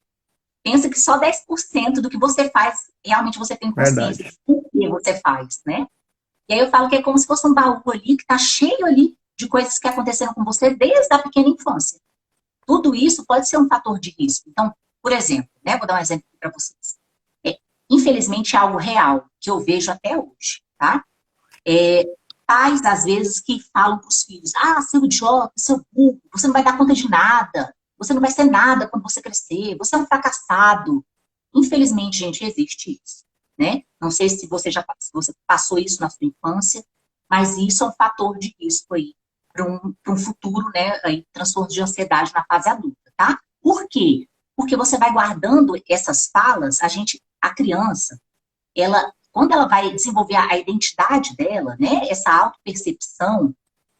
Pensa que só 10% do que você faz, realmente você tem consciência Verdade. do que você faz, né? E aí eu falo que é como se fosse um baú ali, que está cheio ali de coisas que aconteceram com você desde a pequena infância. Tudo isso pode ser um fator de risco. Então, por exemplo, né, vou dar um exemplo para vocês. Infelizmente, é algo real, que eu vejo até hoje, tá? Pais, às vezes, que falam para os filhos, ah, seu idiota, seu burro, você não vai dar conta de nada, você não vai ser nada quando você crescer, você é um fracassado. Infelizmente, gente, existe isso, né? Não sei se você se você passou isso na sua infância, mas isso é um fator de risco aí para um futuro, né, aí, transtorno de ansiedade na fase adulta, tá? Por quê? Porque você vai guardando essas falas, a criança, quando ela vai desenvolver a identidade dela, né, essa autopercepção,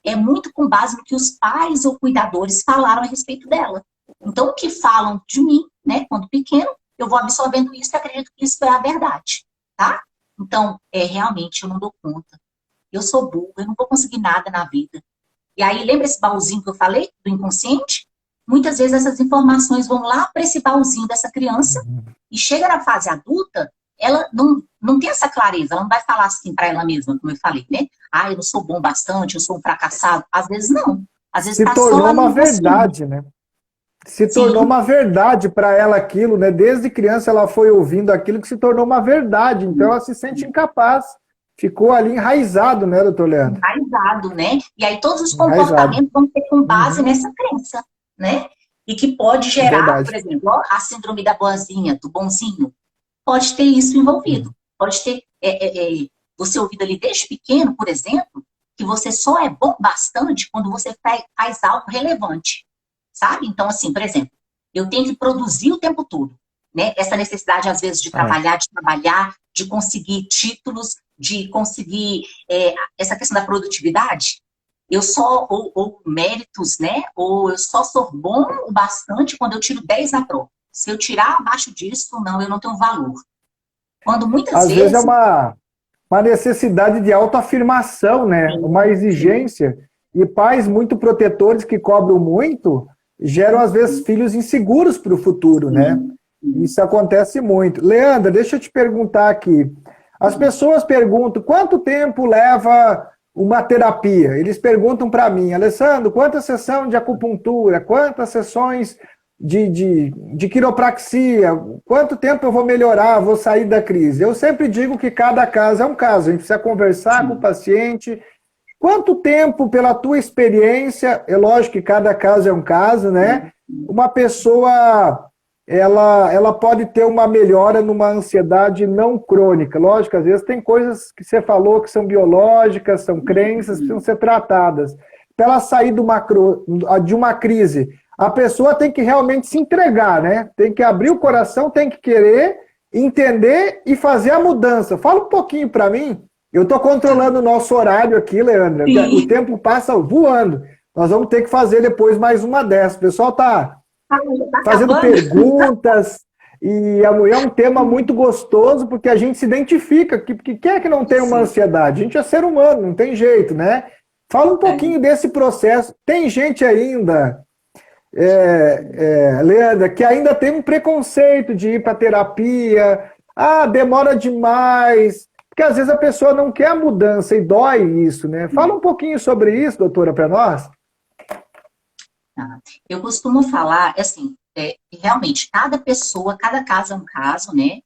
é muito com base no que os pais ou cuidadores falaram a respeito dela. Então, o que falam de mim, né, quando pequeno, eu vou absorvendo isso e acredito que isso é a verdade, tá? Então, realmente, eu não dou conta. Eu sou burra, eu não vou conseguir nada na vida. E aí, lembra esse baúzinho que eu falei, do inconsciente? Muitas vezes essas informações vão lá para esse baúzinho dessa criança e chega na fase adulta, ela não tem essa clareza, ela não vai falar assim para ela mesma, como eu falei, né? Ah, eu não sou bom bastante, eu sou um fracassado. Às vezes não. Às vezes Se está só tornou lá no uma inconsciente. verdade, né? Se tornou Sim, uma verdade para ela aquilo, né? Desde criança ela foi ouvindo aquilo que se tornou uma verdade, então ela se sente incapaz. Ficou ali enraizado, né, doutor Leandro? enraizado, né? E aí todos os Enraizado. comportamentos vão ser com base nessa crença, né? E que pode gerar, por Verdade. exemplo, a síndrome da boazinha, do bonzinho, pode ter isso envolvido. Pode ter você ouvido ali desde pequeno, por exemplo, que você só é bom bastante quando você faz algo relevante, sabe? Então, assim, por exemplo, eu tenho que produzir o tempo todo, né? Essa necessidade, às vezes, de trabalhar, de conseguir títulos, de conseguir essa questão da produtividade. Eu só, ou méritos, né? Ou eu só sou bom o bastante quando eu tiro 10 na prova. Se eu tirar abaixo disso, não, eu não tenho valor. Quando muitas Às vezes é vezes... uma necessidade de autoafirmação, né? Uma exigência. E pais muito protetores que cobram muito geram, às vezes, filhos inseguros para o futuro, né? Isso acontece muito. Leandra, deixa eu te perguntar aqui. As pessoas perguntam quanto tempo leva uma terapia. Eles perguntam para mim, Alessandro, quantas sessões de acupuntura, quantas sessões de quiropraxia, quanto tempo eu vou melhorar, vou sair da crise? Eu sempre digo que cada caso é um caso, a gente precisa conversar com o paciente. Quanto tempo, pela tua experiência, é lógico que cada caso é um caso, né? Uma pessoa... Ela pode ter uma melhora numa ansiedade não crônica. Lógico, às vezes tem coisas que você falou que são biológicas, são crenças, precisam ser tratadas. Para ela sair de uma crise, a pessoa tem que realmente se entregar, né? Tem que abrir o coração, tem que querer, entender e fazer a mudança. Fala um pouquinho para mim. Eu estou controlando o nosso horário aqui, Leandra. O tempo passa voando. Nós vamos ter que fazer depois mais uma dessas. O pessoal está fazendo perguntas. é um tema muito gostoso, porque a gente se identifica, que quem é que não tem uma ansiedade? A gente é ser humano, não tem jeito, né? Fala um pouquinho desse processo. Tem gente ainda, Leandra, que ainda tem um preconceito de ir para terapia, demora demais, porque às vezes a pessoa não quer a mudança e dói isso, né? Fala um pouquinho sobre isso, doutora, para nós. Eu costumo falar, assim, realmente, cada pessoa, cada caso é um caso, né?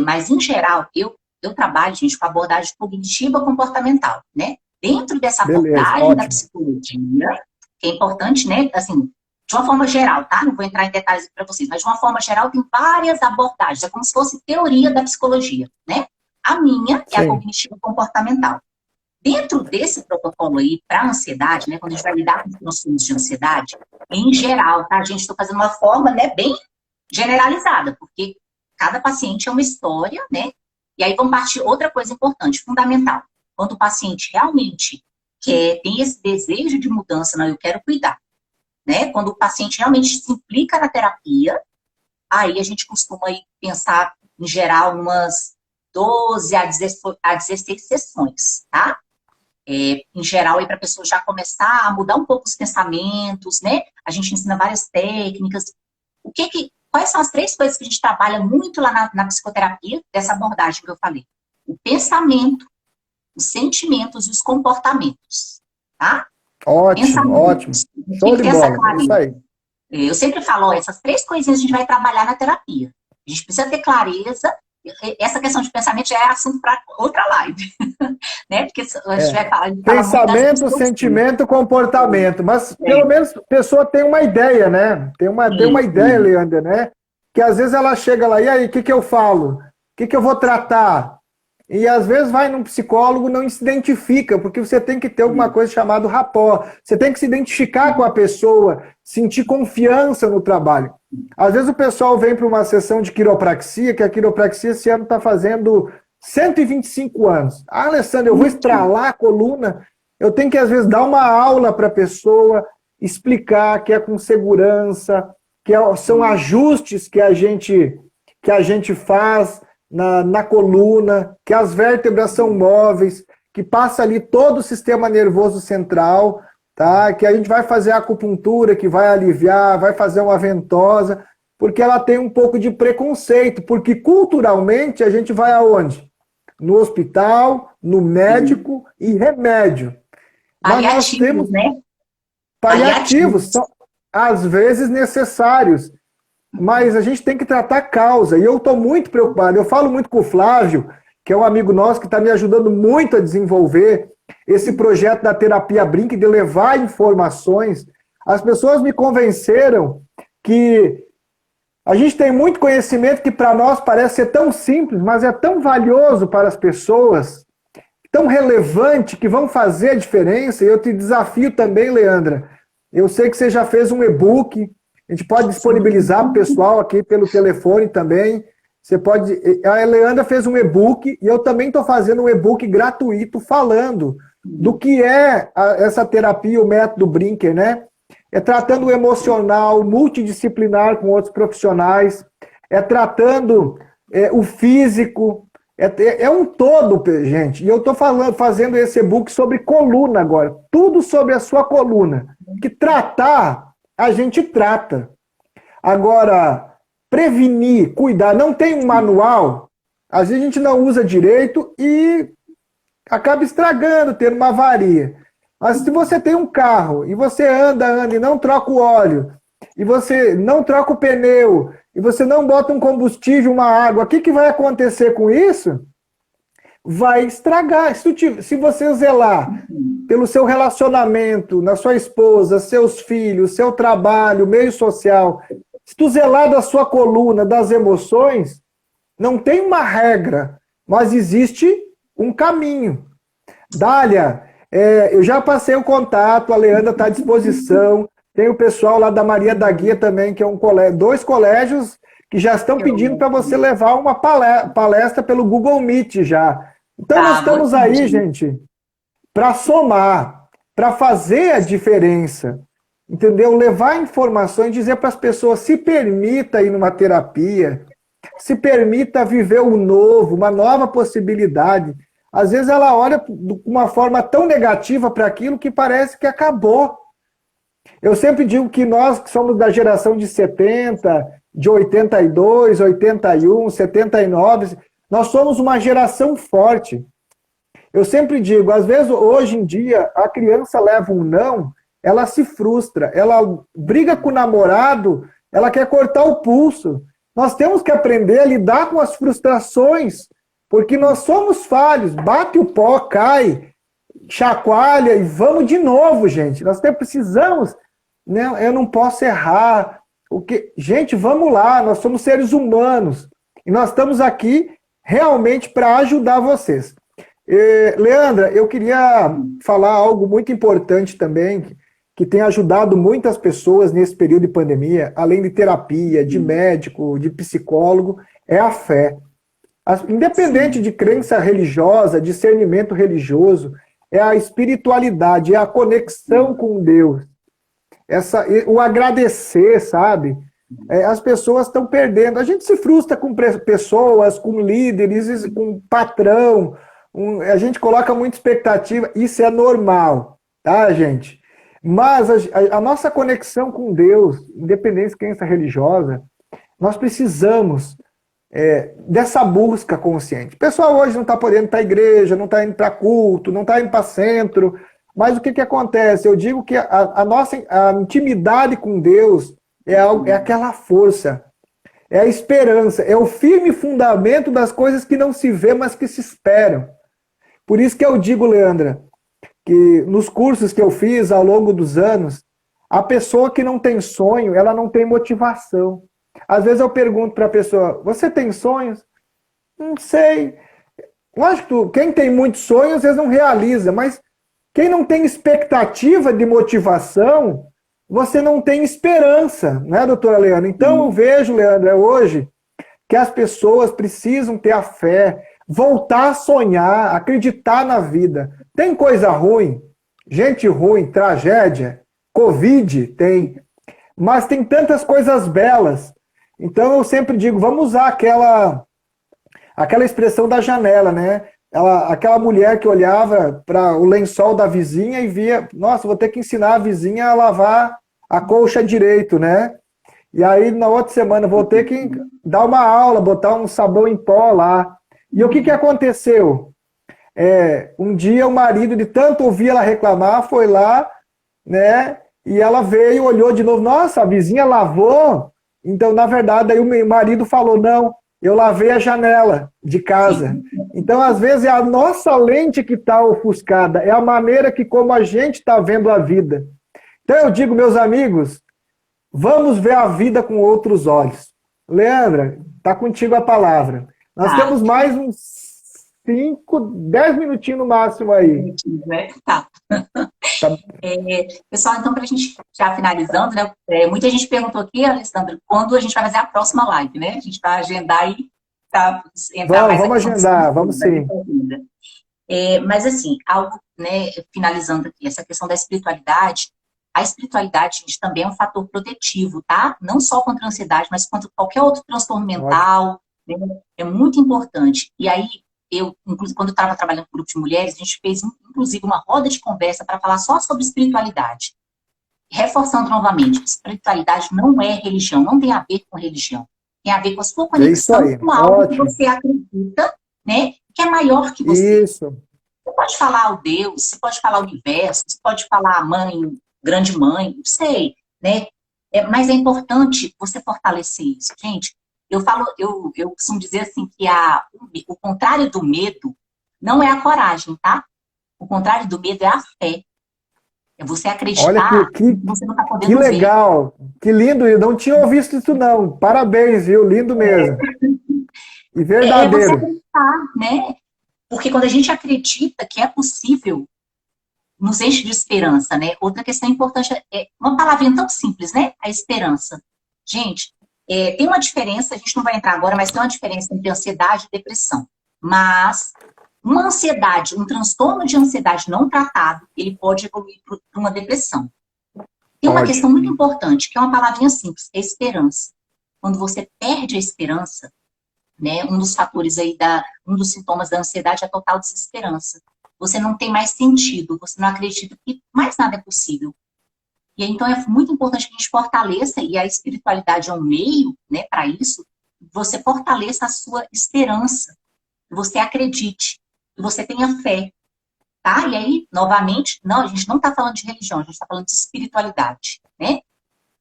Mas, em geral, eu trabalho, gente, com abordagem cognitiva comportamental, né? Dentro dessa Beleza, abordagem da ótimo. psicologia, que é importante, né? Assim, de uma forma geral, tá? Não vou entrar em detalhes para vocês, mas de uma forma geral tem várias abordagens, é como se fosse teoria da psicologia, né? A minha é a Sim. cognitiva comportamental. Dentro desse protocolo aí, para ansiedade, né, quando a gente vai lidar com os transtornos de ansiedade, em geral, tá, gente, estou fazendo uma forma, né, bem generalizada, porque cada paciente é uma história, né, e aí vamos partir outra coisa importante, fundamental. Quando o paciente realmente tem esse desejo de mudança, não, eu quero cuidar, né, quando o paciente realmente se implica na terapia, aí a gente costuma aí pensar, em geral, umas 12 a 16 sessões, tá? Em geral, para a pessoa já começar a mudar um pouco os pensamentos, né? A gente ensina várias técnicas. Quais são as 3 coisas que a gente trabalha muito lá na psicoterapia, dessa abordagem que eu falei? O pensamento, os sentimentos e os comportamentos, tá? Ótimo, ótimo. Pensamentos. A gente Show tem de que ter essa bola. É isso clareza. aí. Eu sempre falo, ó, essas 3 coisinhas a gente vai trabalhar na terapia. A gente precisa ter clareza. Essa questão de pensamento já é assunto para outra live, né? Porque a gente vai falar, a gente fala muito das Pensamento, distorções. sentimento, comportamento. Mas É, pelo menos a pessoa tem uma ideia, né? Tem uma ideia, isso. Leandra, né? Que às vezes ela chega lá, e aí, o que que eu falo? O que que eu vou tratar? E às vezes vai num psicólogo, não se identifica, porque você tem que ter alguma coisa chamada rapport. Você tem que se identificar com a pessoa, sentir confiança no trabalho. Às vezes o pessoal vem para uma sessão de quiropraxia, que a quiropraxia esse ano está fazendo 125 anos. Alessandro, eu vou estralar a coluna, eu tenho que às vezes dar uma aula para a pessoa, explicar que é com segurança, são ajustes que a gente faz na coluna, que as vértebras são móveis, que passa ali todo o sistema nervoso central, tá? Que a gente vai fazer a acupuntura, que vai aliviar, vai fazer uma ventosa, porque ela tem um pouco de preconceito, porque culturalmente a gente vai aonde? No hospital, no médico e remédio. Mas nós Paliativos, temos né? paliativos, são às vezes necessários. Mas a gente tem que tratar a causa. E eu estou muito preocupado. Eu falo muito com o Flávio, que é um amigo nosso que está me ajudando muito a desenvolver esse projeto da terapia Brinque, de levar informações. As pessoas me convenceram que a gente tem muito conhecimento que para nós parece ser tão simples, mas é tão valioso para as pessoas, tão relevante, que vão fazer a diferença. E eu te desafio também, Leandra. Eu sei que você já fez um e-book. A gente pode disponibilizar para o pessoal aqui pelo telefone também. Você pode. A Leandra fez um e-book e eu também estou fazendo um e-book gratuito falando do que é essa terapia, o método Brinker, né? É tratando o emocional, multidisciplinar com outros profissionais, é tratando o físico, é um todo, gente. E eu estou fazendo esse e-book sobre coluna agora, tudo sobre a sua coluna. Que tratar a gente trata. Agora, prevenir, cuidar, não tem um manual, às vezes a gente não usa direito e acaba estragando, tendo uma avaria. Mas se você tem um carro e você anda e não troca o óleo, e você não troca o pneu, e você não bota um combustível, uma água, o que, que vai acontecer com isso? Vai estragar. Se você zelar pelo seu relacionamento, na sua esposa, seus filhos, seu trabalho, meio social, se tu zelar da sua coluna, das emoções, não tem uma regra, mas existe um caminho. Dália, eu já passei o contato, a Leandra está à disposição, tem o pessoal lá da Maria da Guia também, que é 2 colégios que já estão pedindo para você levar uma palestra pelo Google Meet já. Então nós estamos aí, gente, para somar, para fazer a diferença, entendeu? Levar informações, dizer para as pessoas, se permita ir numa terapia, se permita viver o novo, uma nova possibilidade. Às vezes ela olha de uma forma tão negativa para aquilo que parece que acabou. Eu sempre digo que nós que somos da geração de 70, de 82, 81, 79, nós somos uma geração forte. Eu sempre digo, às vezes, hoje em dia, a criança leva um não, ela se frustra, ela briga com o namorado, ela quer cortar o pulso. Nós temos que aprender a lidar com as frustrações, porque nós somos falhos, bate o pó, cai, chacoalha e vamos de novo, gente. Nós precisamos, né? Eu não posso errar. Gente, vamos lá, nós somos seres humanos e nós estamos aqui realmente para ajudar vocês. Leandra, eu queria falar algo muito importante também, que tem ajudado muitas pessoas nesse período de pandemia, além de terapia, de médico, de psicólogo, é a fé. Independente de crença religiosa, discernimento religioso, é a espiritualidade, é a conexão com Deus. O agradecer, sabe? As pessoas estão perdendo. A gente se frustra com pessoas, com líderes, com patrão. A gente coloca muita expectativa. Isso é normal, tá, gente? Mas a nossa conexão com Deus, independente de crença religiosa, nós precisamos dessa busca consciente. O pessoal hoje não está podendo ir para a igreja, não está indo para culto, não está indo para centro. Mas o que acontece? Eu digo que a nossa intimidade com Deus é aquela força, é a esperança, é o firme fundamento das coisas que não se vê, mas que se esperam. Por isso que eu digo, Leandra, que nos cursos que eu fiz ao longo dos anos, a pessoa que não tem sonho, ela não tem motivação. Às vezes eu pergunto para a pessoa, você tem sonhos? Não sei. Lógico, quem tem muitos sonhos, às vezes não realiza, mas quem não tem expectativa de motivação, você não tem esperança, né, doutora Leandra? Então eu vejo, Leandra, hoje, que as pessoas precisam ter a fé, voltar a sonhar, acreditar na vida. Tem coisa ruim, gente ruim, tragédia, Covid, tem, mas tem tantas coisas belas. Então eu sempre digo, vamos usar aquela expressão da janela, né? Aquela mulher que olhava para o lençol da vizinha e via, nossa, vou ter que ensinar a vizinha a lavar a colcha direito, né? E aí, na outra semana, vou ter que dar uma aula, botar um sabão em pó lá. E o que aconteceu? Um dia o marido, de tanto ouvir ela reclamar, foi lá, né? E ela veio, olhou de novo, nossa, a vizinha lavou. Então, na verdade, aí o meu marido falou, não, eu lavei a janela de casa. Então, às vezes, é a nossa lente que está ofuscada, é a maneira que como a gente está vendo a vida. Então, eu digo, meus amigos, vamos ver a vida com outros olhos. Leandra, está contigo a palavra. Nós temos mais uns 5, 10 minutinhos no máximo aí. Tá. Pessoal, então, para a gente já finalizando, né? Muita gente perguntou aqui, Alessandro, quando a gente vai fazer a próxima live, né? A gente vai agendar aí para entrar mais. Vamos agendar, vamos sim. Mas, assim, algo, né, finalizando aqui, essa questão da espiritualidade, a espiritualidade, gente, também é um fator protetivo, tá? Não só contra a ansiedade, mas contra qualquer outro transtorno mental, né? É muito importante. E aí, inclusive, quando eu estava trabalhando com um grupo de mulheres, a gente fez, inclusive, uma roda de conversa para falar só sobre espiritualidade. Reforçando novamente, espiritualidade não é religião, não tem a ver com religião. Tem a ver com a sua conexão com algo que você acredita, né, que é maior que você. Isso. Você pode falar o Deus, você pode falar o universo, você pode falar a mãe, grande mãe, não sei, né? Mas é importante você fortalecer isso. Gente, eu costumo dizer assim que o contrário do medo não é a coragem, tá? O contrário do medo é a fé. É você acreditar. Olha que você não tá podendo que legal, ver. Que lindo, eu não tinha ouvido isso não. Parabéns, viu? Lindo mesmo. E verdadeiro. É você acreditar, né? Porque quando a gente acredita que é possível, nos enche de esperança, né? Outra questão importante é uma palavrinha tão simples, né? A esperança. Gente, tem uma diferença, a gente não vai entrar agora, mas tem uma diferença entre ansiedade e depressão. Mas uma ansiedade, um transtorno de ansiedade não tratado, ele pode evoluir para uma depressão. Tem uma questão muito importante, que é uma palavrinha simples, é esperança. Quando você perde a esperança, né? Um dos fatores aí, um dos sintomas da ansiedade é a total desesperança. Você não tem mais sentido, você não acredita que mais nada é possível. E então é muito importante que a gente fortaleça, e a espiritualidade é um meio, né, para isso, você fortaleça a sua esperança, que você acredite, que você tenha fé, tá? E aí, novamente, não, a gente não está falando de religião, a gente está falando de espiritualidade, né?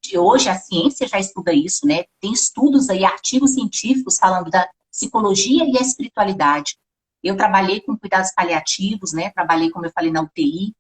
De hoje a ciência já estuda isso, né? Tem estudos aí, artigos científicos falando da psicologia e a espiritualidade. Eu trabalhei com cuidados paliativos, né? Trabalhei, como eu falei, na UTI.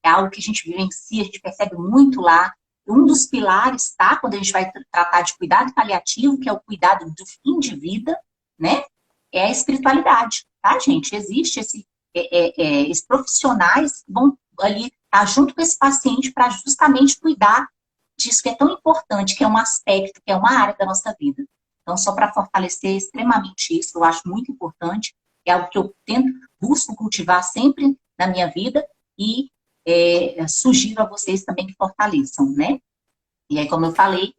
É algo que a gente vivencia, a gente percebe muito lá. Um dos pilares, tá? Quando a gente vai tratar de cuidado paliativo, que é o cuidado do fim de vida, né? É a espiritualidade, tá, gente? Existe esses profissionais que vão ali estar junto com esse paciente para justamente cuidar disso que é tão importante, que é um aspecto, que é uma área da nossa vida. Então, só para fortalecer extremamente isso, eu acho muito importante, é algo que eu busco cultivar sempre na minha vida e sugiro a vocês também que fortaleçam, né? E aí, como eu falei,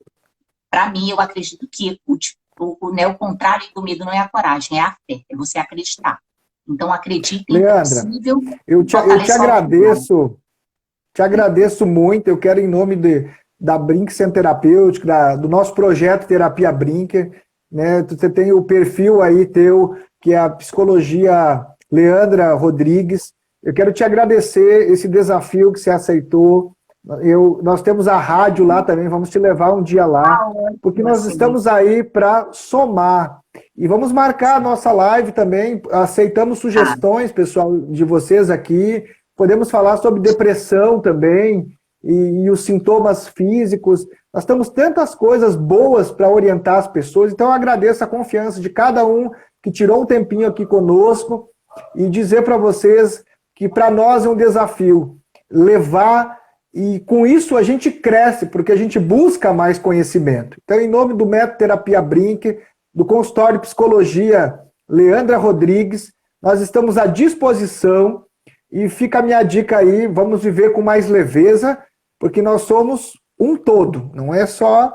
para mim, eu acredito que o contrário do medo não é a coragem, é a fé, é você acreditar. Então, acreditem que é Leandra, possível, eu te agradeço. Te agradeço muito. Eu quero, em nome da Brinker Terapêutica, do nosso projeto Terapia Brinker, né? Você tem o perfil aí teu, que é a psicologia Leandra Rodrigues. Eu quero te agradecer esse desafio que você aceitou. Nós temos a rádio lá também, vamos te levar um dia lá, porque nós estamos aí para somar. E vamos marcar a nossa live também. Aceitamos sugestões, pessoal, de vocês aqui. Podemos falar sobre depressão também e os sintomas físicos. Nós temos tantas coisas boas para orientar as pessoas, então eu agradeço a confiança de cada um que tirou um tempinho aqui conosco e dizer para vocês que para nós é um desafio levar, e com isso a gente cresce, porque a gente busca mais conhecimento. Então, em nome do Método Terapia Brinker, do consultório de psicologia Leandra Rodrigues, nós estamos à disposição. E fica a minha dica aí, vamos viver com mais leveza, porque nós somos um todo, não é só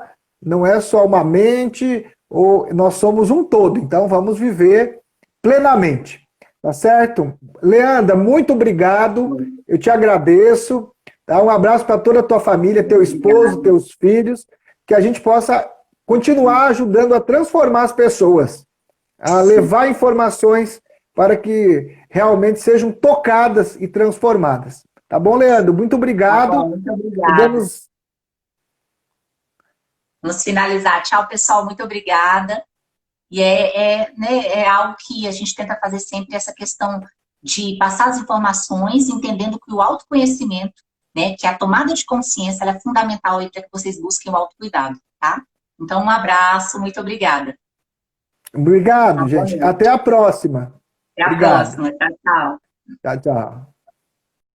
uma mente, ou nós somos um todo, então vamos viver plenamente, tá certo? Leandra, muito obrigado, eu te agradeço, tá? Um abraço para toda a tua família, teu esposo, teus filhos, que a gente possa continuar ajudando a transformar as pessoas, a levar informações para que realmente sejam tocadas e transformadas. Tá bom, Leandro? Muito obrigado. Tá bom, muito obrigada. Vamos finalizar. Tchau, pessoal. Muito obrigada. E né, é algo que a gente tenta fazer sempre, essa questão de passar as informações, entendendo que o autoconhecimento, né, que a tomada de consciência, ela é fundamental para que vocês busquem o autocuidado, tá? Então, um abraço. Muito obrigada. Obrigado, gente. Até a próxima. Até a Obrigado. próxima. Tchau, tchau. Tchau, tchau.